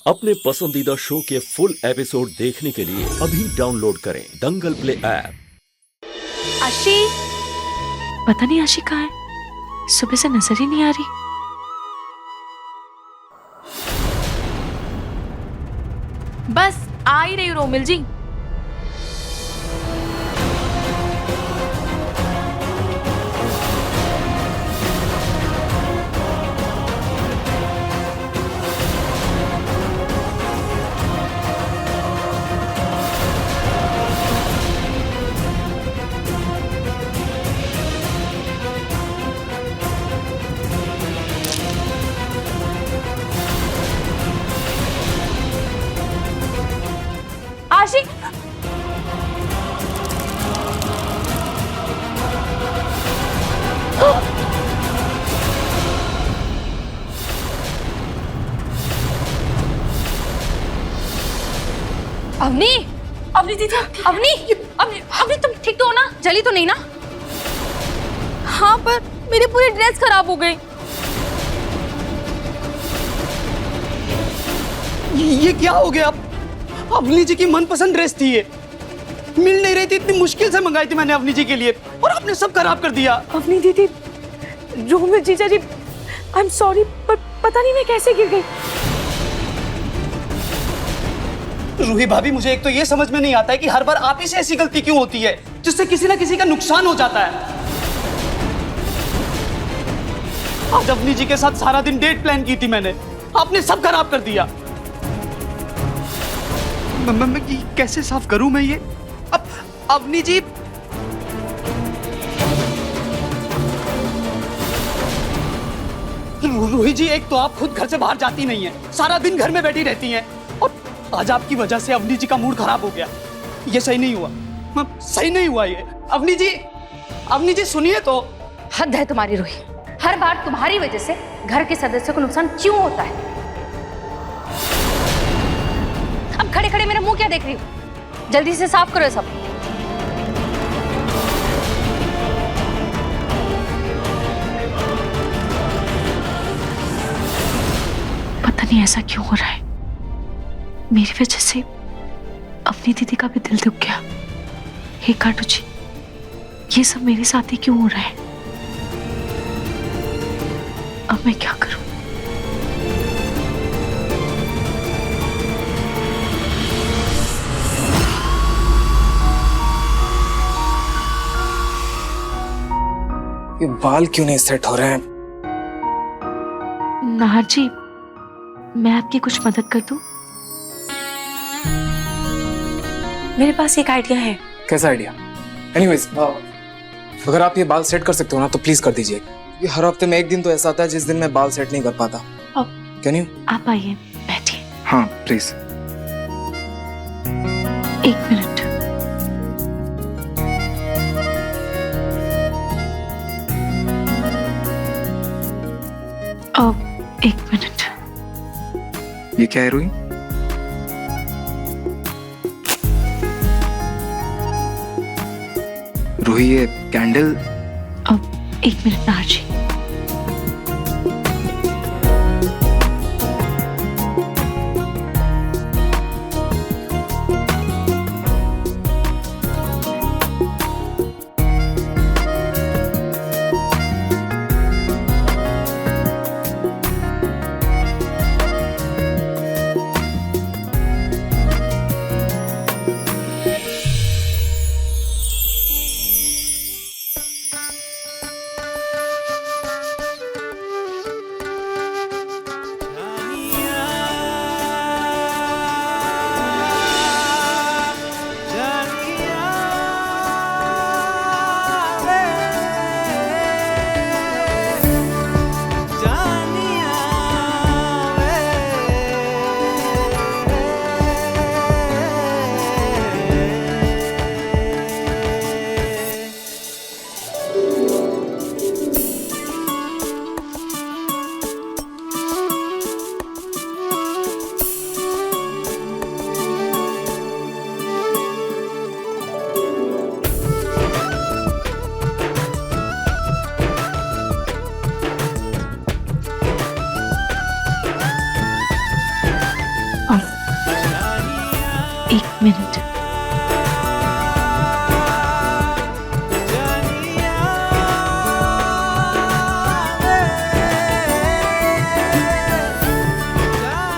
अपने पसंदीदा शो के फुल एपिसोड देखने के लिए अभी डाउनलोड करें दंगल प्ले ऐप। आशी, पता नहीं आशी कहाँ है, सुबह से नजर ही नहीं आ रही। बस आ ही रही रोमिल जी। आशी, अवनी, अवनी दीदी, अवनी, अवनी, अवनी तुम ठीक तो हो ना? जली तो नहीं ना? हाँ, पर मेरी पूरी ड्रेस खराब हो गई। ये क्या हो गया? अवनी जी की मनपसंद ड्रेस थी ये, मिल नहीं रही थी, इतनी मुश्किल से मंगाई थी मैंने अवनी जी के लिए, और आपने सब खराब कर दिया। अवनी दीदी, रोमिल जीजा जी, आई एम सॉरी, पर पता नहीं मैं कैसे गिर गई। रूही भाभी, मुझे एक तो ये समझ में नहीं आता है कि हर बार आप ही से ऐसी गलती क्यों होती है जिससे किसी ना किसी का नुकसान हो जाता है। आज अवनी जी के साथ सारा दिन डेट प्लान की थी मैंने, आपने सब खराब कर दिया। मैं कैसे साफ करूं मैं ये? अब अवनी जी, रूही जी, एक तो आप खुद घर से बाहर जाती नहीं है, सारा दिन घर में बैठी रहती हैं, और आज आपकी वजह से अवनी जी का मूड खराब हो गया। ये सही नहीं हुआ, सही नहीं हुआ ये। अवनी जी सुनिए तो। हद है तुम्हारी रूही, हर बार तुम्हारी वजह से घर के सदस्यों को नुकसान क्यों होता है? अब खड़े खड़े मेरा मुंह क्या देख रही हो? जल्दी से साफ करो सब। पता नहीं ऐसा क्यों हो रहा है, मेरी वजह से अपनी दीदी का भी दिल दुख गया। हे काटू जी, ये सब मेरे साथ ही क्यों हो रहा है? अब मैं क्या करूं? ये बाल क्यों नहीं सेट हो रहे हैं? नाहर जी, मैं आपकी कुछ मदद कर दूं? मेरे पास एक आइडिया है। कैसा आइडिया? एनीवेज, अगर आप ये बाल सेट कर सकते हो ना तो प्लीज कर दीजिए। ये हर हफ्ते में एक दिन तो ऐसा आता है जिस दिन मैं बाल सेट नहीं कर पाता। Can you? आप आइए, बैठिए। हाँ प्लीज। एक मिनट। एक मिनट। ये क्या है रूही? रूही, ये कैंडल। एक मिनट नाहर जी।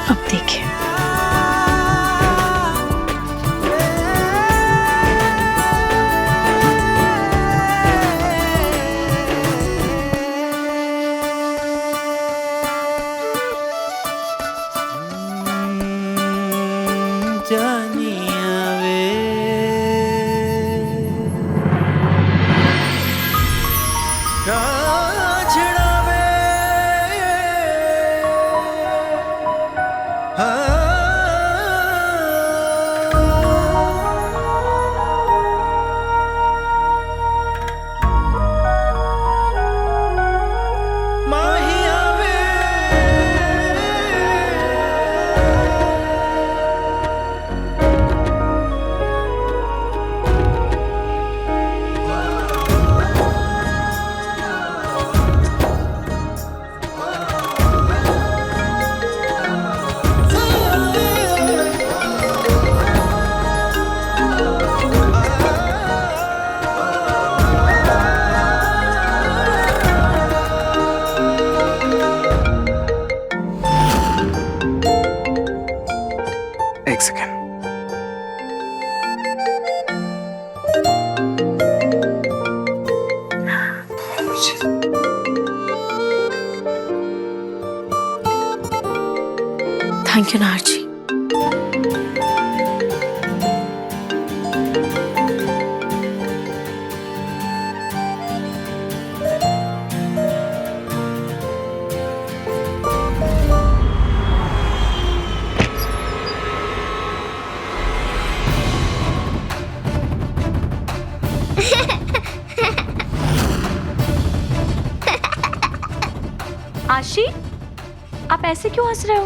अब देखिए एक सेकेंड। थैंक यू नाहर जी। आशी, आप ऐसे क्यों हंस रहे हो?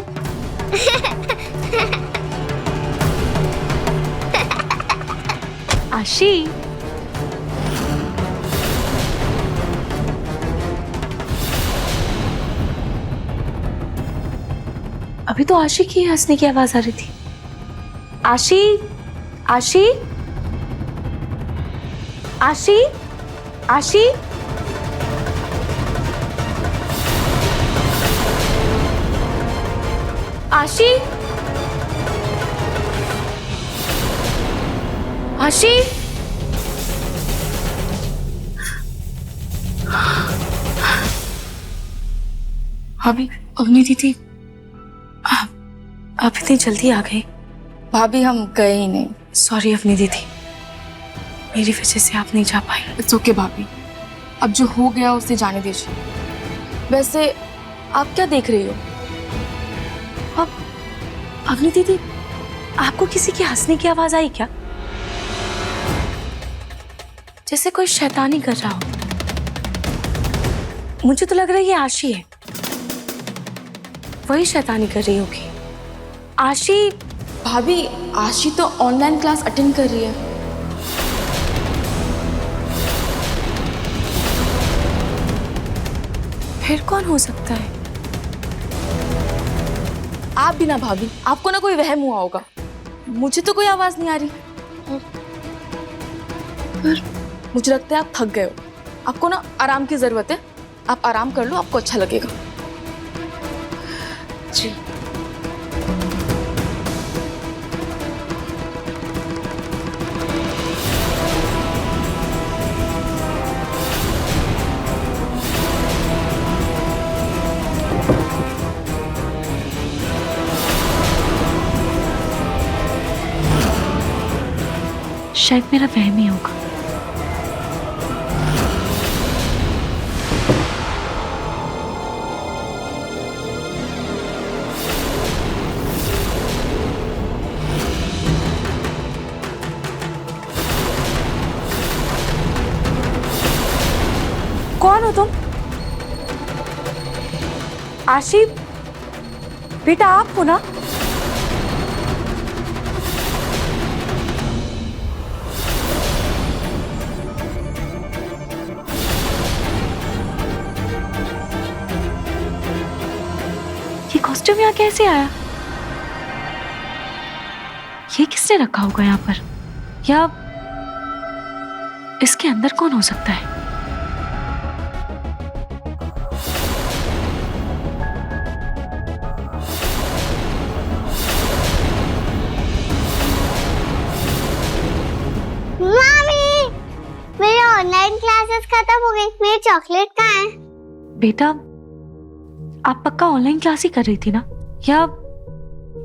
आशी, अभी तो आशी की हंसने की आवाज आ रही थी। आशी, आशी, आशी, आशी, आशी, आशी, अवनी दीदी आप इतनी जल्दी आ गई। भाभी हम गए ही नहीं। सॉरी अवनी दीदी, मेरी वजह से आप नहीं जा पाई। इट्स ओके भाभी, अब जो हो गया उसे जाने दीजिए। वैसे आप क्या देख रही हो? अवनी दीदी, आपको किसी की हंसने की आवाज आई क्या? जैसे कोई शैतानी कर रहा हो। मुझे तो लग रहा है ये आशी है, वही शैतानी कर रही होगी। आशी। भाभी आशी तो ऑनलाइन क्लास अटेंड कर रही है। फिर कौन हो सकता है? आप भी ना भाभी, आपको ना कोई वहम हुआ होगा। मुझे तो कोई आवाज नहीं आ रही। मुझे लगता है आप थक गए हो, आपको ना आराम की जरूरत है। आप आराम कर लो, आपको अच्छा लगेगा। जी। शायद मेरा वहम ही होगा। कौन हो तुम? आशी बेटा, आप हो ना? कॉस्ट्यूम यहाँ कैसे आया? ये किसने रखा होगा यहाँ पर? या इसके अंदर कौन हो सकता है? बस खत्म हो गई, मेरी चॉकलेट कहाँ है? बेटा आप पक्का ऑनलाइन क्लास ही कर रही थी ना, या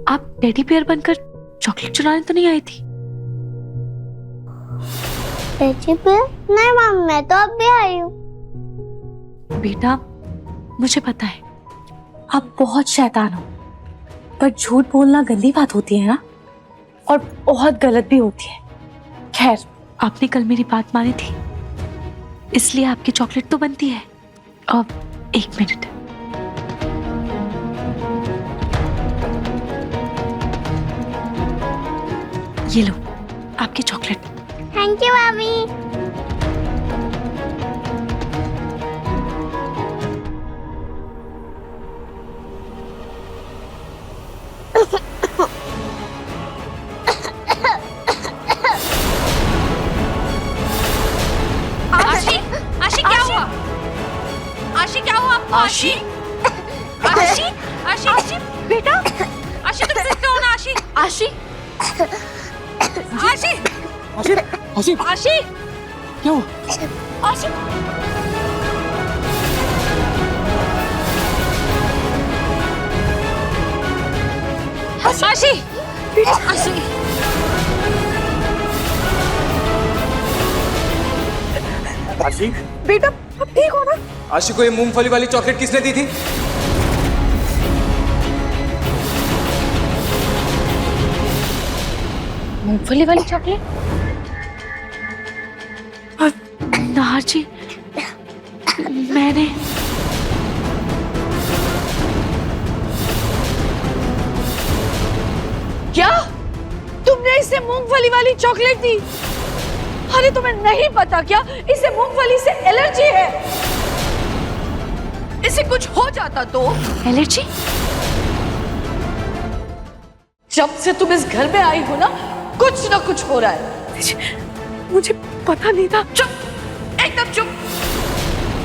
आप टेडी बियर बनकर चॉकलेट चुराने तो नहीं आई थी? Teddy bear? नहीं मम्मी, मैं तो अब भी आई हूँ। बेटा मुझे पता है आप बहुत शैतान हो, पर झूठ बोलना गंदी बात होती है ना, और बहुत गलत भी होती है। खैर, आपने कल मेरी बात मानी थी, इसलिए आपकी चॉकलेट तो बनती है। अब 1 मिनट। ये लो आपकी चॉकलेट। थैंक यू भाभी। आशी, आशी क्या हुआ? आशी क्या हुआ आपको? आशी, आशी, आशी, आशी, बेटा, आशी तुम ठीक हो ना? आशी, आशी, आशी, आशी, आशी, आशी, क्या हुआ? आशी, आशी, आशी, आशी, बेटा अब ठीक हो ना? आशी को ये मूंगफली वाली चॉकलेट किसने दी थी? मूंगफली वाली चॉकलेट? नाहर जी, मैंने क्या तुमने इसे मूंगफली वाली चॉकलेट दी? अरे तुम्हें नहीं पता क्या इसे मूंगफली से एलर्जी है? इसे कुछ हो जाता तो? एलर्जी? जब से तुम इस घर में आई हो ना, कुछ ना कुछ हो रहा है। मुझे पता नहीं था। चुप, एकदम चुप।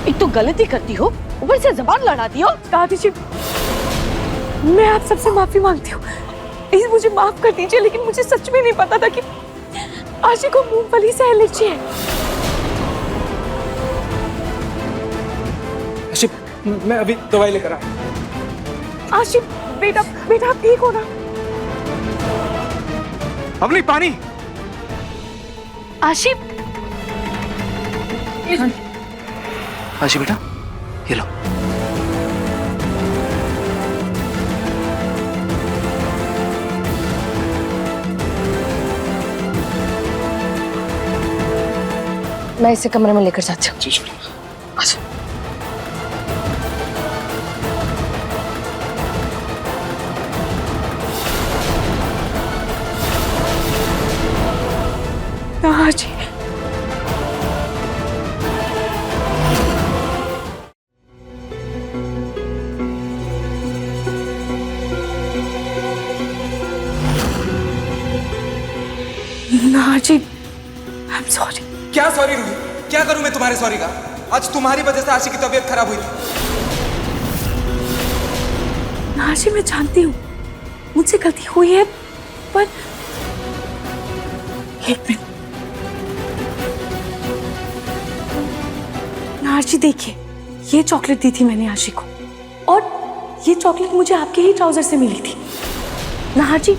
एक तो गलती करती हो, ऊपर से जबान लड़ाती हो। दादी जी, मैं आप सबसे माफी मांगती हूँ, प्लीज मुझे माफ कर दीजिए, लेकिन मुझे सच में नहीं पता था कि आशी को मूंगफली से एलर्जी है। आशी, मैं अभी दवाई लेकर आया। आशी बेटा, बेटा आप ठीक हो ना? अवनी, पानी। आशी, आशी बेटा, ये लो। मैं इसे कमरे में लेकर जाती हूँ। जी शुक्रिया। अच्छा। नाहर जी, नाहर जी, आई एम सॉरी। क्या सॉरी रूही? क्या करूं मैं तुम्हारे सॉरी का? आज तुम्हारी वजह से आशी की तबीयत खराब हुई थी। नाहर जी, मैं जानती हूँ मुझसे गलती हुई है, पर एक मिनट। नाहर जी देखिए, ये चॉकलेट दी थी मैंने आशी को, और ये चॉकलेट मुझे आपके ही ट्राउजर से मिली थी। नाहर जी,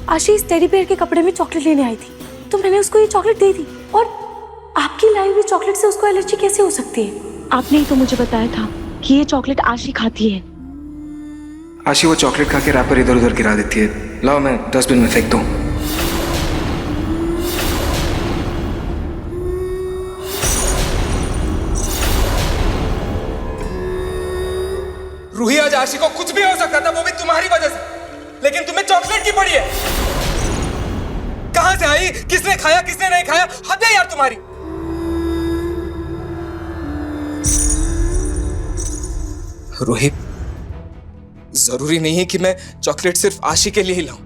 आशी इस टेडी बेयर के कपड़े में चॉकलेट लेने आई थी, तो मैंने उसको ये चॉकलेट दे दी। और आपकी लाई हुई चॉकलेट से उसको एलर्जी कैसे हो सकती है? आपने ही तो मुझे बताया था कि ये चॉकलेट आशी खाती है। आशी वो चॉकलेट खा के रैपर इधर उधर गिरा देती है। लाओ मैं डस्टबिन में फेंक दूं। रूही, आज आशी को कुछ भी हो सकता था, वो भी तुम्हारी वजह से, लेकिन तुम्हें चॉकलेट की पड़ी है। कहां से आई, किसने खाया, किसने नहीं खाया? हद है यार तुम्हारी। रूही, जरूरी नहीं है कि मैं चॉकलेट सिर्फ आशी के लिए ही लाऊं।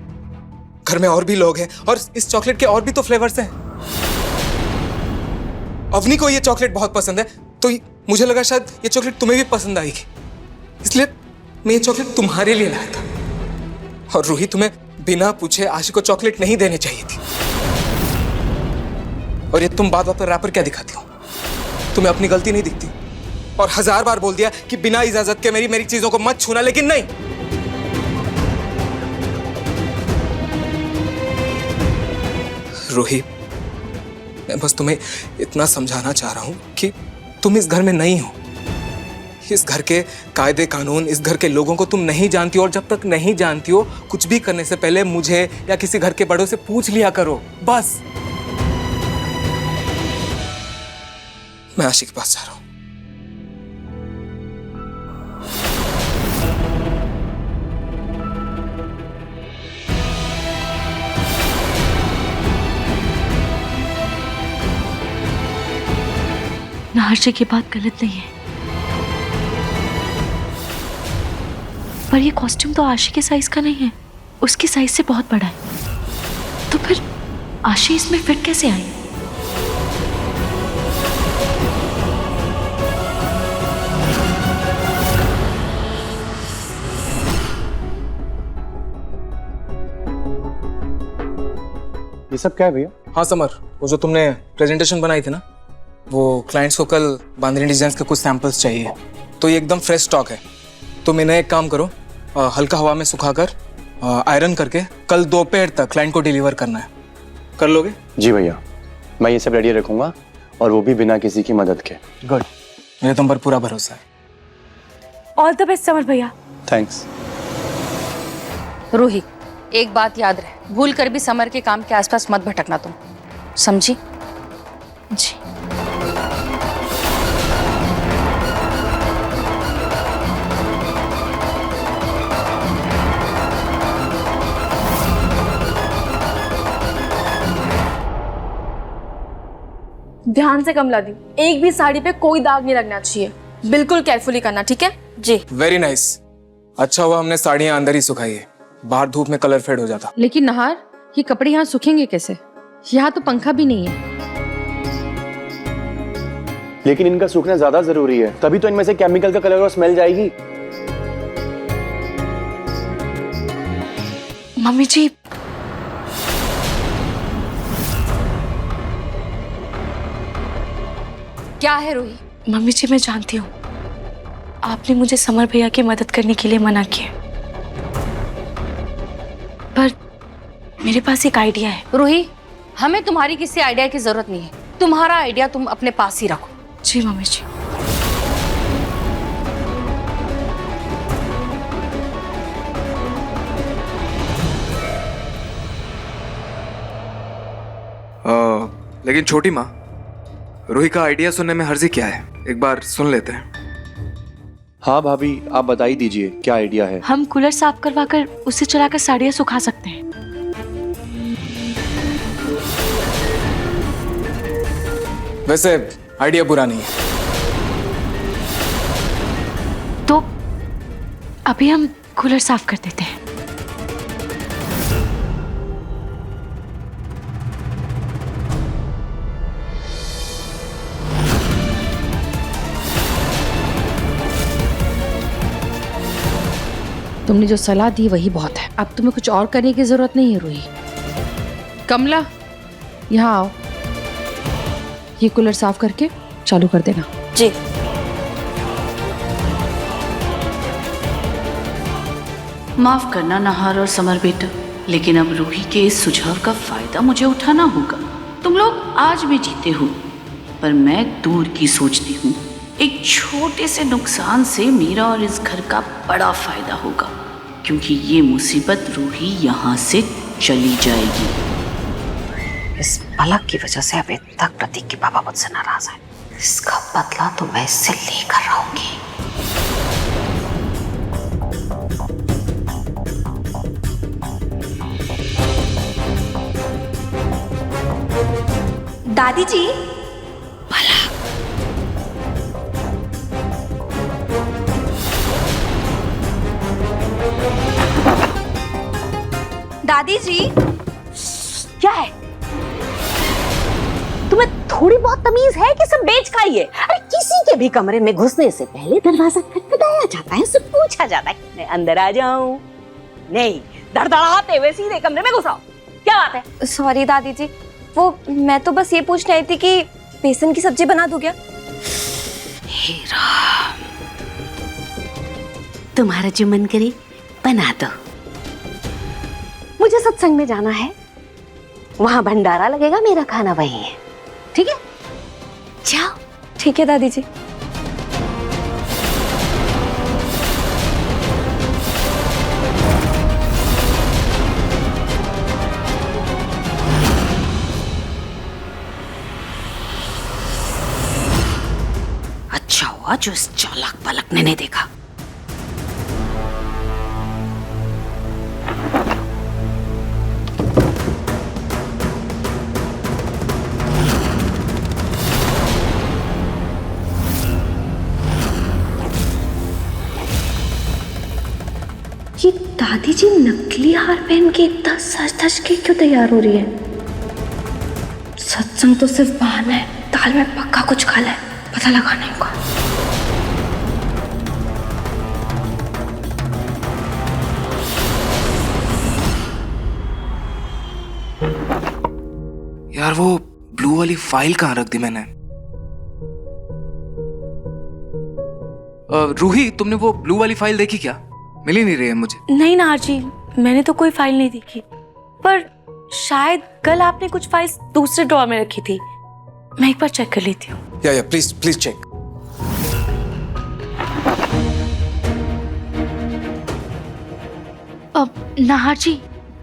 घर में और भी लोग हैं, और इस चॉकलेट के और भी तो फ्लेवर्स हैं। अवनी को ये चॉकलेट बहुत पसंद है, तो मुझे लगा शायद ये चॉकलेट तुम्हें भी पसंद आएगी, इसलिए मैं ये चॉकलेट तुम्हारे लिए लाया था। और रूही, तुम्हें बिना पूछे आशी को चॉकलेट नहीं देनी चाहिए थी। और ये तुम बात बात पर रैपर क्या दिखाती हो? तुम्हें अपनी गलती नहीं दिखती? और 1000 बार बोल दिया कि बिना इजाजत के मेरी चीजों को मत छूना, लेकिन नहीं। रूही, मैं बस तुम्हें इतना समझाना चाह रहा हूं कि तुम इस घर में नहीं हो। इस घर के कायदे कानून, इस घर के लोगों को तुम नहीं जानती हो, और जब तक नहीं जानती हो, कुछ भी करने से पहले मुझे या किसी घर के बड़ों से पूछ लिया करो, बस। मैं आशिक के पास जा रहा हूं। नाहर जी की बात गलत नहीं है, पर ये कॉस्ट्यूम तो आशी के साइज का नहीं है, उसकी साइज से बहुत बड़ा है। तो फिर आशी इसमें फिट कैसे आई? ये सब क्या है भैया? हाँ समर, वो जो तुमने प्रेजेंटेशन बनाई थी ना, वो क्लाइंट्स को कल बांधनी डिजाइन के कुछ सैंपल्स चाहिए, तो ये एकदम फ्रेश स्टॉक है। तुम इन्हें एक काम करो, हल्का हवा में सुखाकर आयरन करके कल दोपहर तक क्लाइंट को डिलीवर करना है। कर लोगे? जी भैया, मैं ये सब रेडी रखूंगा, और वो भी बिना किसी की मदद के। गुड, मेरे तुम पर पूरा भरोसा है। ऑल द बेस्ट समर भैया। थैंक्स। रूही, एक बात याद रहे, भूल कर भी समर के काम के आसपास मत भटकना तुम, समझी? जी। ध्यान से कमला दी, एक भी साड़ी पे कोई दाग नहीं लगना चाहिए, बिल्कुल केयरफुली करना, ठीक है? जी। Very nice. अच्छा हुआ हमने साड़ियाँ अंदर ही सुखाई है, बाहर धूप में कलर फेड हो जाता। लेकिन नहार, ये कपड़े यहाँ सूखेंगे कैसे? यहाँ तो पंखा भी नहीं है। लेकिन इनका सूखना ज्यादा जरूरी है, तभी तो इनमें से केमिकल का कलर और स्मेल जाएगी। मम्मी जी, क्या है रूही? मम्मी जी मैं जानती हूँ आपने मुझे समर भैया की मदद करने के लिए मना किया, पर मेरे पास एक आइडिया है। रूही, हमें तुम्हारी किसी आइडिया की जरूरत नहीं है, तुम्हारा आइडिया तुम अपने पास ही रखो। जी मम्मी जी। लेकिन छोटी माँ, रूही का आइडिया सुनने में हर्जी क्या है? एक बार सुन लेते हैं। हाँ भाभी, आप बता ही दीजिए क्या आइडिया है। हम कूलर साफ करवाकर उसे चलाकर साड़ियाँ सुखा सकते हैं। वैसे आइडिया बुरा नहीं है। तो अभी हम कूलर साफ कर देते हैं। तुमने जो सलाह दी वही बहुत है, अब तुम्हें कुछ और करने की जरूरत नहीं है रूही। कमला, यहाँ आओ, ये कूलर साफ करके चालू कर देना। जी। माफ करना नहार और समर बेटा, लेकिन अब रूही के इस सुझाव का फायदा मुझे उठाना होगा। तुम लोग आज भी जीते हो, पर मैं दूर की सोचती हूँ। एक छोटे से नुकसान से मेरा और इस घर का बड़ा फायदा होगा, क्योंकि ये मुसीबत रूही यहाँ से चली जाएगी। इस पलक की वजह से अब तक प्रतीक के पापा मुझसे नाराज है। इसका बदला तो मैं इससे लेकर रहूंगी। दादी जी, दादी जी, क्या है? तुम्हें थोड़ी बहुत तमीज है कि सब बेच खाइए? अरे किसी के भी कमरे में घुसने से पहले दरवाजा खटखटाया जाता है, उससे पूछा जाता है कि मैं अंदर आ जाऊं। नहीं, धड़धड़ाते हुए सीधे कमरे में घुसाओ। क्या बात है? सॉरी दादी जी, वो मैं तो बस ये पूछने आई थी कि बेसन की सब्जी बना दूं क्या? हे राम, तुम्हारा जो मन करे बना दो। मुझे सत्संग में जाना है, वहां भंडारा लगेगा, मेरा खाना वही है, ठीक है? जाओ। ठीक है दादी जी। अच्छा हुआ जो इस चालाक बालक ने नहीं देखा। ये दादी जी नकली हार पहन के इतना सज धज के क्यों तैयार हो रही है? सत्संग तो सिर्फ बहाना है, दाल में पक्का कुछ काला है, पता लगाना होगा। यार वो ब्लू वाली फाइल कहाँ रख दी मैंने? रूही, तुमने वो ब्लू वाली फाइल देखी क्या? मिली नहीं रही है मुझे। नहीं नार जी, मैंने तो कोई फाइल नहीं देखी, पर शायद कल आपने कुछ फाइल्स दूसरे ड्रॉअर में रखी थी। मैं एक बार चेक कर लेती हूँ। या प्लीज प्लीज चेक। अब नाहर जी,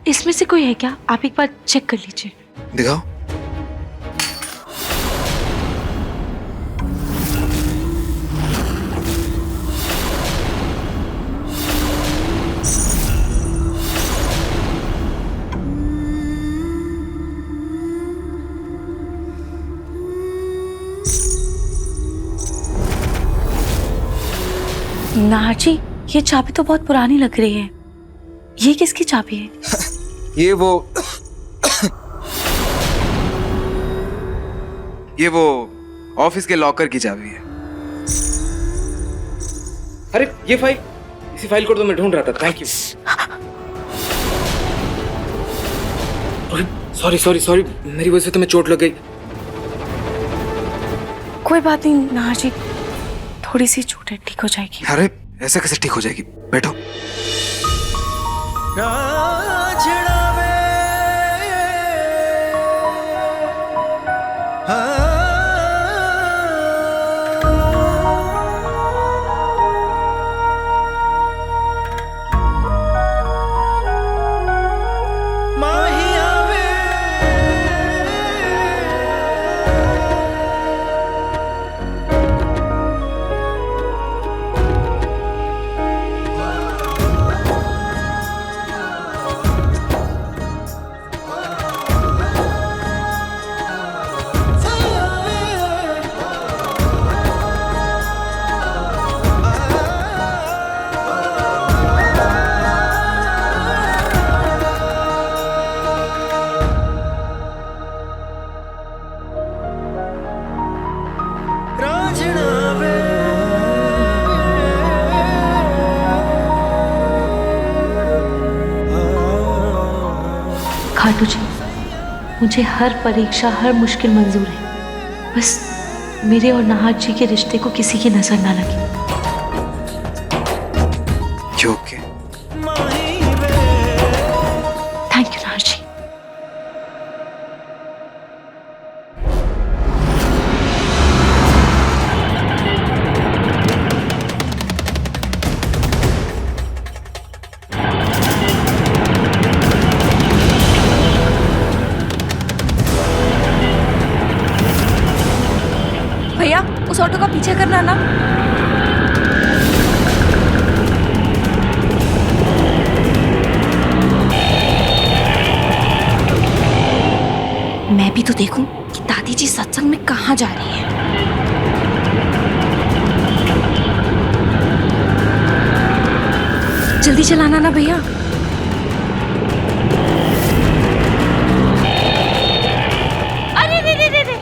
इसमें से कोई है क्या? आप एक बार चेक कर लीजिए। दिखाओ। नाहर जी, ये चाबी तो बहुत पुरानी लग रही है। ये किसकी चाबी है? ये वो ऑफिस के लॉकर की चाबी है। अरे ये फाइल, इसी फाइल को तो मैं ढूंढ रहा था। Thank you. Sorry sorry sorry, मेरी वजह से तुम्हें चोट लग गई। कोई बात नहीं नाहर जी, थोड़ी सी चोट है, ठीक हो जाएगी। अरे ऐसे कैसे ठीक हो जाएगी? बैठो। खाटू जी, मुझे हर परीक्षा, हर मुश्किल मंजूर है, बस मेरे और नाहर जी के रिश्ते को किसी की नजर ना लगे। ओके। थैंक यू नाहर जी। भैया, उस ऑटो का पीछे करना ना। मैं भी तो देखूं कि दादी जी सत्संग में कहाँ जा रही है। जल्दी चलाना ना भैया। अरे रे रे रे रे।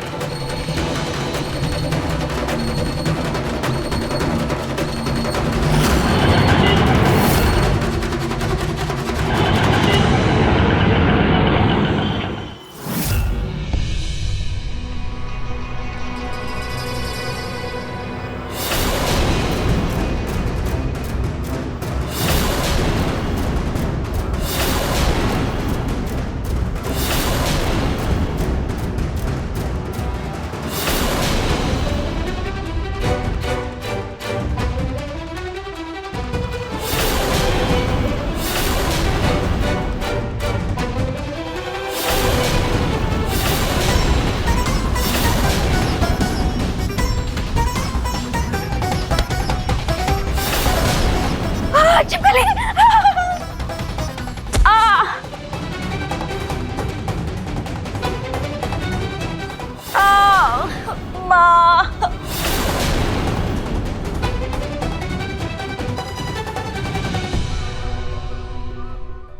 पापा।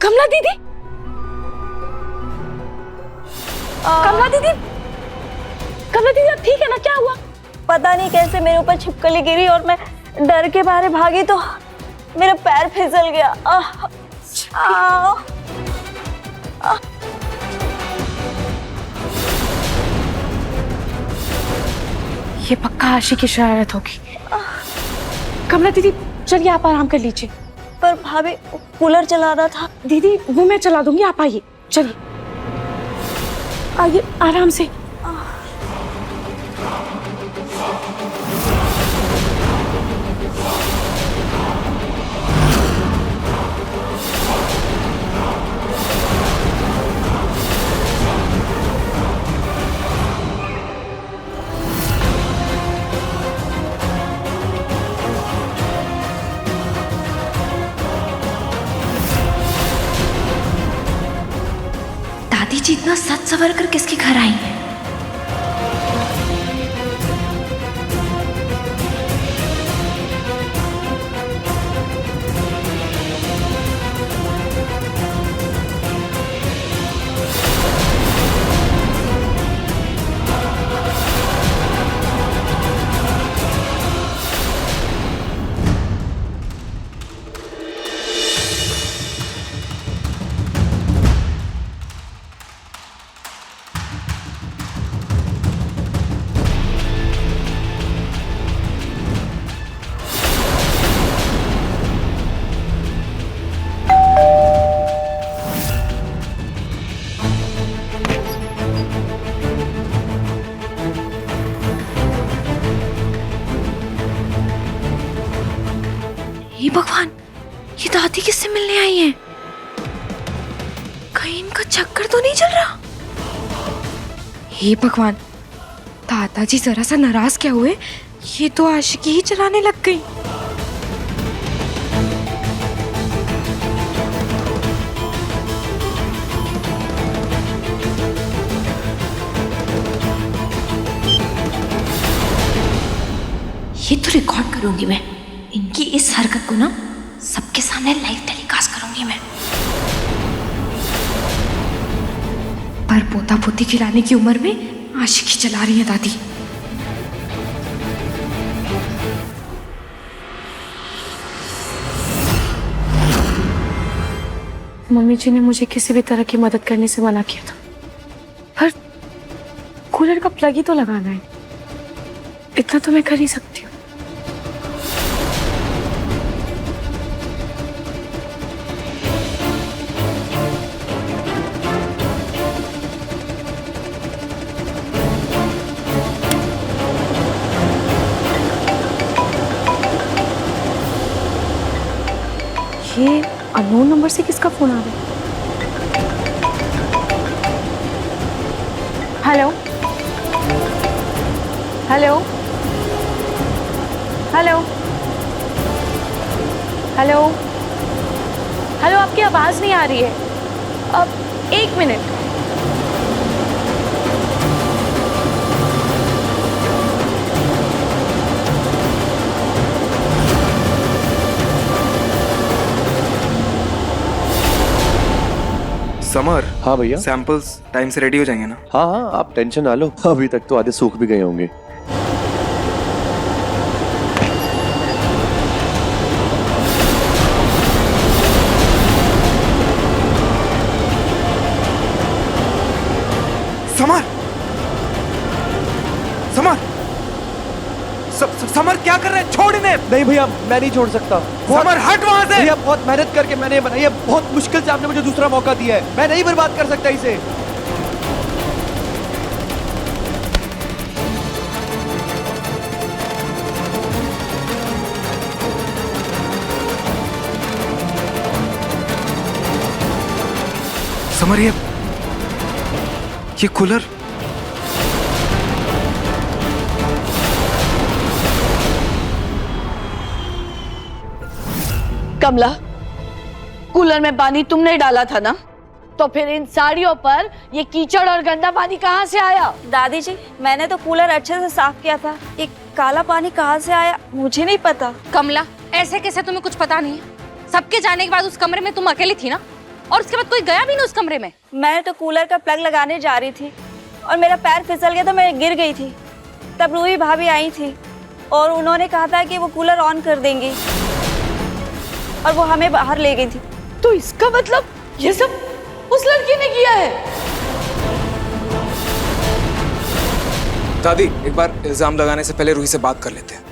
कमला दीदी, कमला दीदी, कमला दीदी आप ठीक है ना? क्या हुआ? पता नहीं कैसे मेरे ऊपर छिपकली गिरी और मैं डर के बाहर भागी तो मेरा पैर फिसल गया। ये पक्का आशी की शरारत होगी। कमला दीदी चलिए आप आराम कर लीजिए। पर भाभी कूलर चला रहा था। दीदी वो मैं चला दूंगी, आप आइए, चलिए आइए आराम से। दादी जी इतना सच सवर कर किसके घर आई हैं? हे भगवान, ये दादी किससे मिलने आई हैं? कहीं इनका चक्कर तो नहीं चल रहा? हे भगवान, दादाजी जरा सा नाराज क्या हुए? ये तो आशिकी ही चलाने लग गई। ये तो रिकॉर्ड करूंगी मैं, इनकी इस हरकत को ना सबके सामने लाइव टेलीकास्ट करूंगी मैं। पर पोता पोती खिलाने की उम्र में आशिकी चला रही है दादी। मम्मी जी ने मुझे किसी भी तरह की मदद करने से मना किया था, पर कूलर का प्लग ही तो लगाना है, इतना तो मैं कर ही सकती हूँ। ये अननोन नंबर से किसका फोन आ रहा है? Hello hello hello hello hello, आपकी आवाज नहीं आ रही है। अब 1 मिनट। समर। हाँ भैया। सैंपल्स टाइम से रेडी हो जाएंगे ना? हाँ हाँ, आप टेंशन ना लो, अभी तक तो आधे सूख भी गए होंगे। समर, समर, समर क्या कर रहे हैं? छोड़ इन्हें। नहीं भैया, मैं नहीं छोड़ सकता। समर हट वहां से। भैया बहुत मेहनत करके मैंने बनाई है, बहुत मुश्किल से आपने मुझे दूसरा मौका दिया है, मैं नहीं बर्बाद कर सकता इसे। समर ये कूलर कमला, कूलर में पानी तुमने डाला था ना? तो फिर इन साड़ियों पर ये कीचड़ और गंदा पानी कहाँ से आया? दादी जी, मैंने तो कूलर अच्छे से साफ किया था। ये काला पानी कहाँ से आया मुझे नहीं पता। कमला, ऐसे कैसे तुम्हें कुछ पता नहीं है? सबके जाने के बाद उस कमरे में तुम अकेली थी ना, और उसके बाद कोई गया भी नहीं उस कमरे में। मैं तो कूलर का प्लग लगाने जा रही थी और मेरा पैर फिसल गया तो मैं गिर गई थी। तब रूही भाभी आई थी और उन्होंने कहा था कि वो कूलर ऑन कर देंगी और वो हमें बाहर ले गई थी। तो इसका मतलब ये सब उस लड़की ने किया है। दादी, एक बार इल्जाम लगाने से पहले रूही से बात कर लेते हैं।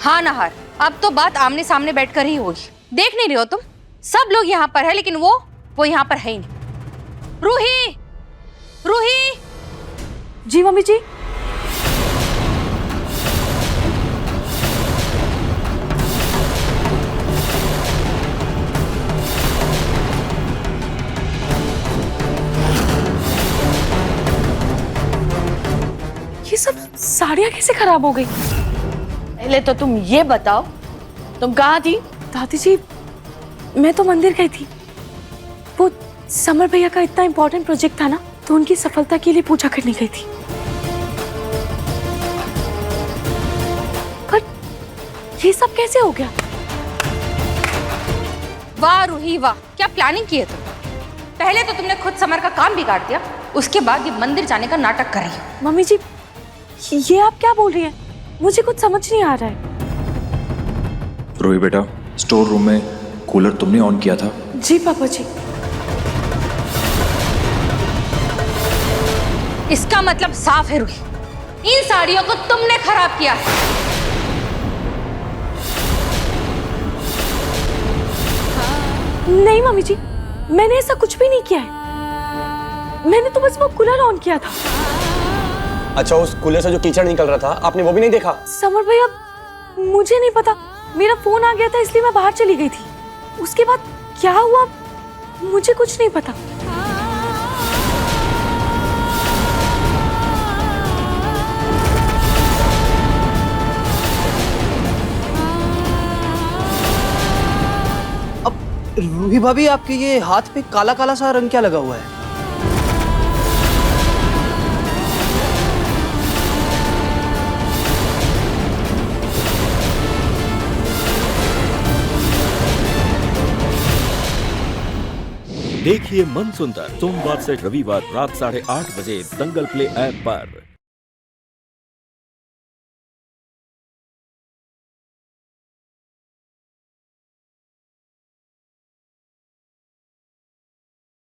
हाँ नहार, अब तो बात आमने सामने बैठकर ही होगी। देख नहीं रहे हो तुम, सब लोग यहाँ पर है लेकिन वो यहाँ पर है ही नहीं। रूही, रूही। जी मम्मी जी। ये सब साड़ियाँ कैसे खराब हो गई? पहले तो तुम ये बताओ, तुम कहाँ थी? दादी जी, मैं तो मंदिर गई थी। वो समर भैया का इतना इम्पोर्टेंट प्रोजेक्ट था ना, तो उनकी सफलता के लिए पूजा करने गई थी। पर ये सब कैसे हो गया? वाह रूही वाह, क्या प्लानिंग की है तुम। पहले तो तुमने खुद समर का काम बिगाड़ दिया, उसके बाद ये मंदिर जाने का नाटक कर रही हो। मम्मी जी, ये आप क्या बोल रही हैं? मुझे कुछ समझ नहीं आ रहा है। रूही बेटा, स्टोर रूम में कूलर तुमने ऑन किया था? जी पापा जी। इसका मतलब साफ है रूही, इन साड़ियों को तुमने खराब किया है। नहीं मम्मी जी, मैंने ऐसा कुछ भी नहीं किया है। मैंने तो बस वो कूलर ऑन किया था। अच्छा, उस कूलर से जो कीचड़ निकल रहा था आपने वो भी नहीं देखा? समर भैया, मुझे नहीं पता, मेरा फोन आ गया था इसलिए मैं बाहर चली गई थी। उसके बाद क्या हुआ मुझे कुछ नहीं पता। अब रूही भाभी, आपके ये हाथ पे काला काला सा रंग क्या लगा हुआ है? देखिए मनसुंदर सोमवार से रविवार रात 8:30 बजे दंगल प्ले ऐप पर।